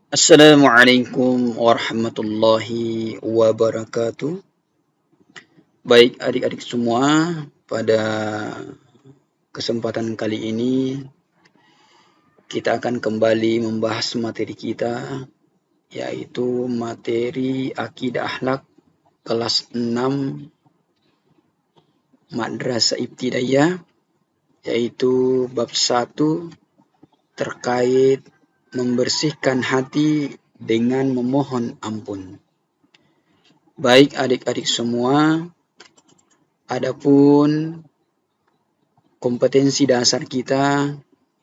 Assalamualaikum warahmatullahi wabarakatuh. Baik adik-adik semua, pada kesempatan kali ini kita akan kembali membahas materi kita, yaitu materi Akidah Akhlak kelas 6 Madrasah Ibtidaiyah, yaitu bab 1 terkait membersihkan hati dengan memohon ampun. Baik adik-adik semua, adapun kompetensi dasar kita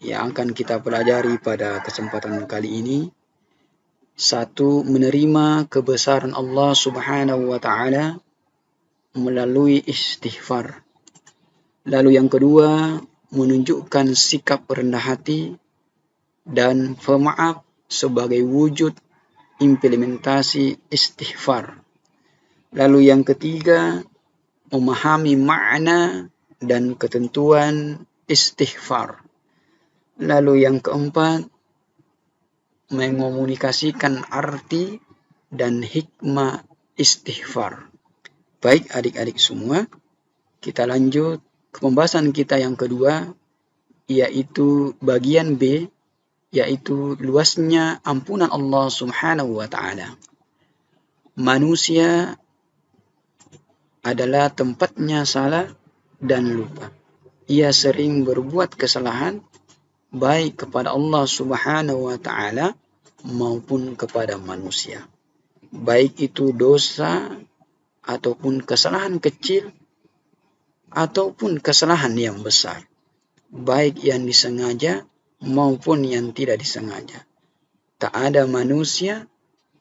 yang akan kita pelajari pada kesempatan kali ini. 1. Menerima kebesaran Allah Subhanahu wa Ta'ala melalui istighfar. Lalu yang kedua, menunjukkan sikap rendah hati dan pemaaf sebagai wujud implementasi istighfar. Lalu yang ketiga, memahami makna dan ketentuan istighfar. Lalu yang keempat, mengomunikasikan arti dan hikmah istighfar. Baik adik-adik semua, kita lanjut ke pembahasan kita yang kedua, yaitu bagian B, yaitu luasnya ampunan Allah Subhanahu wa Ta'ala. Manusia adalah tempatnya salah dan lupa. Ia sering berbuat kesalahan baik kepada Allah Subhanahu wa Ta'ala maupun kepada manusia. Baik itu dosa ataupun kesalahan kecil ataupun kesalahan yang besar. Baik yang disengaja maupun yang tidak disengaja. Tak ada manusia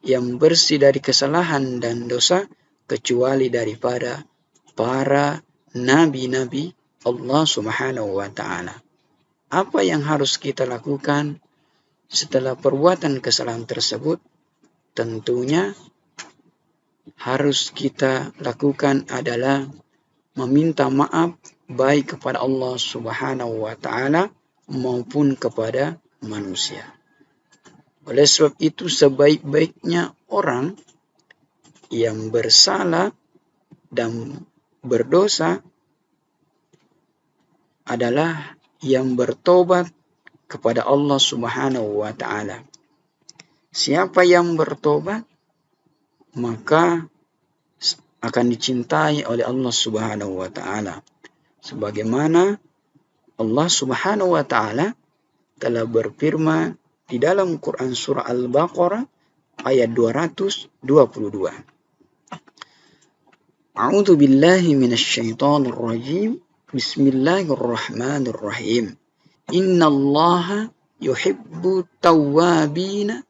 yang bersih dari kesalahan dan dosa kecuali daripada para nabi-nabi Allah Subhanahu wa Ta'ala. Apa yang harus kita lakukan setelah perbuatan kesalahan tersebut? Tentunya harus kita lakukan adalah meminta maaf baik kepada Allah Subhanahu wa Ta'ala maupun kepada manusia. Oleh sebab itu, sebaik-baiknya orang yang bersalah dan berdosa adalah yang bertobat kepada Allah Subhanahu wa Ta'ala. Siapa yang bertobat, maka akan dicintai oleh Allah Subhanahu wa Ta'ala. Sebagaimana Allah Subhanahu wa Ta'ala telah berfirman di dalam Quran surah Al-Baqarah ayat 222. A'udzu billahi minasy syaithanir rajim. Bismillahirrahmanirrahim. Innallaha yuhibbut tawwabina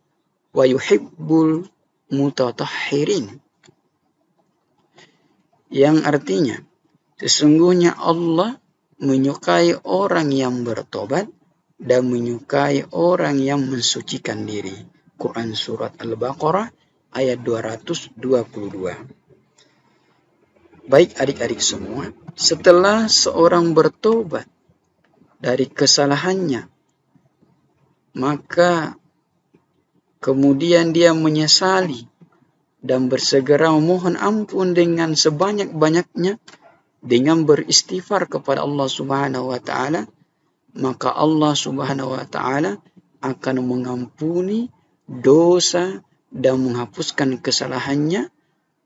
wa yuhibbul mutatahhirin. Yang artinya, sesungguhnya Allah menyukai orang yang bertobat dan menyukai orang yang mensucikan diri. Quran surat Al-Baqarah ayat 222. Baik adik-adik semua, setelah seorang bertobat dari kesalahannya, maka kemudian dia menyesali dan bersegera memohon ampun dengan sebanyak-banyaknya dengan beristighfar kepada Allah Subhanahu wa Ta'ala, maka Allah Subhanahu wa Ta'ala akan mengampuni dosa dan menghapuskan kesalahannya,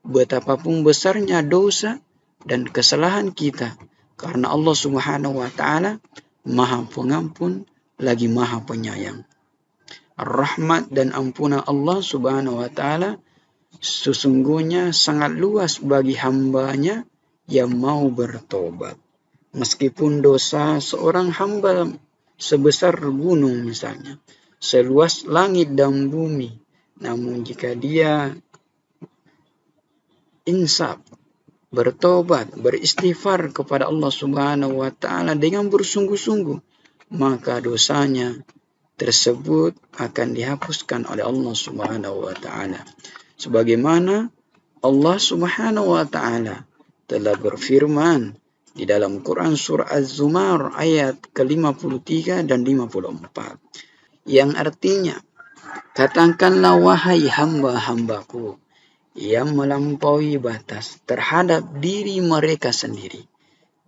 betapapun besarnya dosa dan kesalahan kita, karena Allah Subhanahu wa Ta'ala Maha Pengampun lagi Maha Penyayang. Rahmat dan ampunan Allah Subhanahu wa Ta'ala sesungguhnya sangat luas bagi hambanya yang mau bertobat. Meskipun dosa seorang hamba sebesar gunung misalnya, seluas langit dan bumi, namun jika dia insaf, bertobat, beristighfar kepada Allah Subhanahu wa Ta'ala dengan bersungguh-sungguh, maka dosanya tersebut akan dihapuskan oleh Allah Subhanahu wa Ta'ala. Sebagaimana Allah Subhanahu wa Ta'ala telah berfirman di dalam Quran surah Az-Zumar ayat ke-53 dan 54, yang artinya Katakanlah, wahai hamba-hambaku yang melampaui batas terhadap diri mereka sendiri,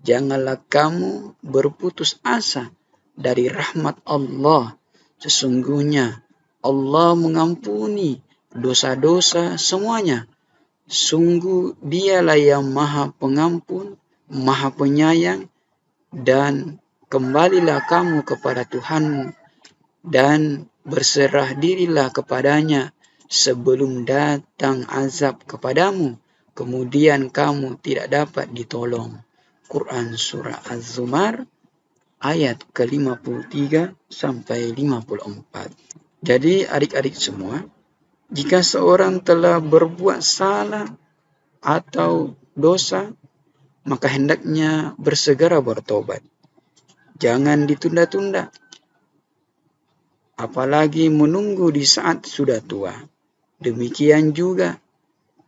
janganlah kamu berputus asa dari rahmat Allah. Sesungguhnya Allah mengampuni dosa-dosa semuanya. Sungguh Dialah yang Maha Pengampun, Maha Penyayang, dan kembalilah kamu kepada Tuhanmu dan berserah dirilah kepadanya sebelum datang azab kepadamu, kemudian kamu tidak dapat ditolong. Quran Surah Az-Zumar ayat ke-53 sampai 54. Jadi adik-adik semua, jika seorang telah berbuat salah atau dosa, maka hendaknya bersegera bertobat. Jangan ditunda-tunda, apalagi menunggu di saat sudah tua. Demikian juga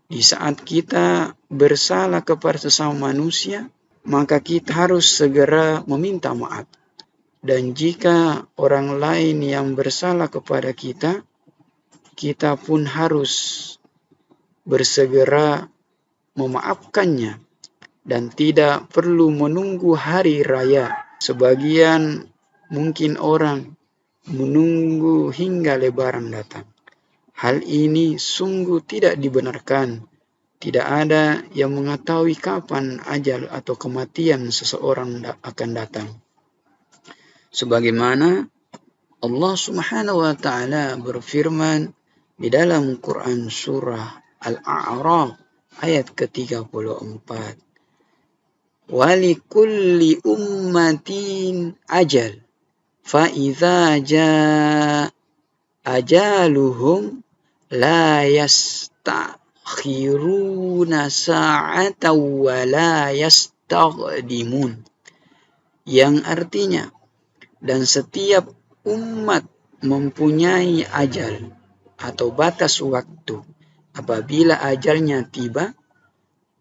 di saat kita bersalah kepada sesama manusia, maka kita harus segera meminta maaf. Dan jika orang lain yang bersalah kepada kita, kita pun harus bersegera memaafkannya dan tidak perlu menunggu hari raya. Sebagian mungkin orang menunggu hingga Lebaran datang. Hal ini sungguh tidak dibenarkan. Tidak ada yang mengetahui kapan ajal atau kematian seseorang akan datang. Sebagaimana Allah Subhanahu wa Ta'ala berfirman di dalam Quran Surah Al-A'raf ayat ke-34. Walikulli ummatin ajal, fa'idha ja ajaluhum la yastakhiruna sa'atan wa la yastaghdimun. Yang artinya, dan setiap umat mempunyai ajal atau batas waktu. Apabila ajalnya tiba,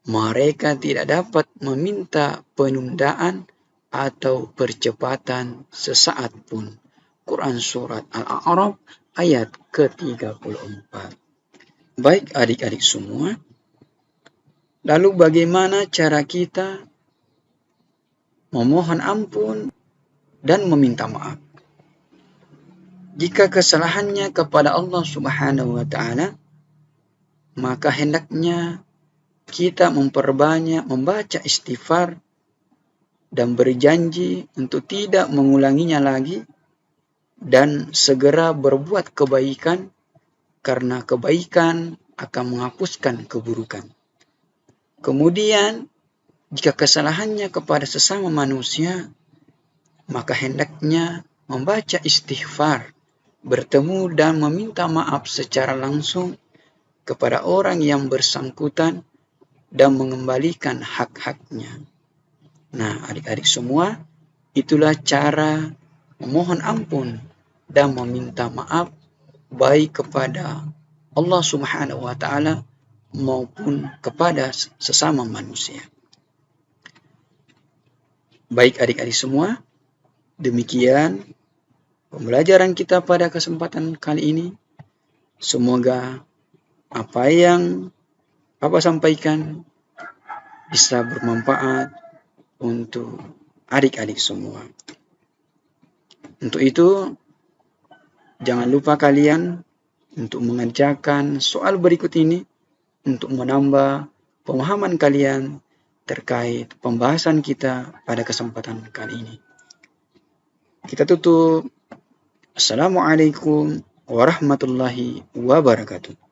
mereka tidak dapat meminta penundaan atau percepatan sesaat pun. Quran Surat Al-A'raf ayat ke-34. Baik adik-adik semua, lalu bagaimana cara kita memohon ampun dan meminta maaf? Jika kesalahannya kepada Allah Subhanahu wa Ta'ala, maka hendaknya kita memperbanyak membaca istighfar dan berjanji untuk tidak mengulanginya lagi dan segera berbuat kebaikan, karena kebaikan akan menghapuskan keburukan. Kemudian, jika kesalahannya kepada sesama manusia, maka hendaknya membaca istighfar, bertemu dan meminta maaf secara langsung kepada orang yang bersangkutan dan mengembalikan hak-haknya. Nah, adik-adik semua, itulah cara memohon ampun dan meminta maaf baik kepada Allah Subhanahu wa Ta'ala maupun kepada sesama manusia. Baik adik-adik semua, demikian pembelajaran kita pada kesempatan kali ini. Semoga apa yang Bapak sampaikan bisa bermanfaat untuk adik-adik semua. Untuk itu, jangan lupa kalian untuk mengerjakan soal berikut ini untuk menambah pemahaman kalian terkait pembahasan kita pada kesempatan kali ini. Kita tutup. Assalamualaikum warahmatullahi wabarakatuh.